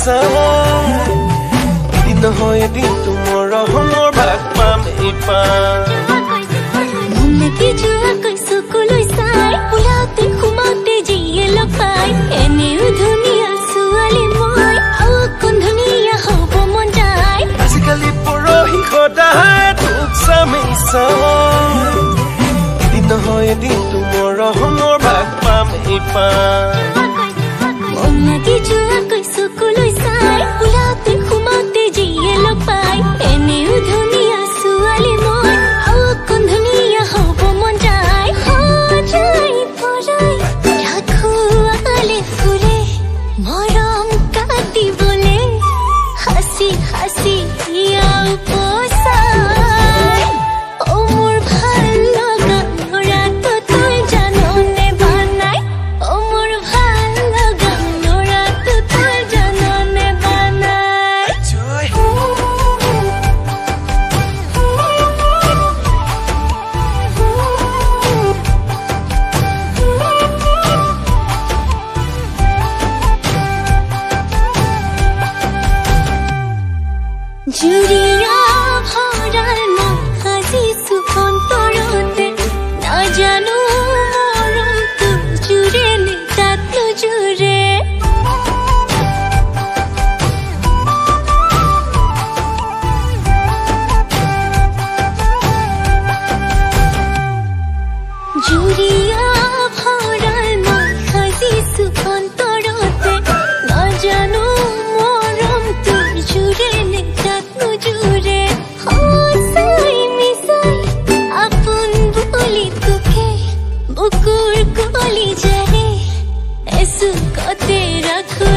চাই এদিন নহয় এদিন তোমাৰ ৰহমৰ ভাগ পাম এই পাম মনকে যোৱাকৈ চকুলৈ চাই ওলাওতে সোমাওতে যিয়ে লগ পাই এনেও ধুনীয়া ছোৱালী মই অকণ ধুনীয়া হ'ব মন যায় আজিকালি পৰহি সদায় তোক চামেই চাই এদিন নহয় এদিন তোমাৰ ৰহমৰ ভাগ পাম এই পাম মনকে যোৱাকৈ চকুলৈ চাই ওলাওতে সোমাওতে যিয়ে লগ পাই এনেও ধুনীয়া ছোৱালী মই অকণ ধুনীয়া হ'ব মন যায় সজাই পৰাই ৰাখো আলে ফুলে মৰম কাটিবলে হাসি হাসি ইয়াও পচাই ও মোৰ ভাল লগা ল'ৰাটো তই জাননে বানাই ও মোৰ ভাল লগা ল'ৰাটো তই জাননে বানাই জুৰিয়া ভৰাল মই সাজিছো অন্তৰতে নাজানো মৰমটো জুৰে নে তাত নোজুৰে জুৰিয়া ভৰাল মই সাজিছো অন্তৰতে নাজানো মৰমটো জুৰে নে তাত নোজুৰে সঁচাই মিছাই আপোন বুলি তোকে বুকুৰ কলি যায় এচুকতে ৰাখো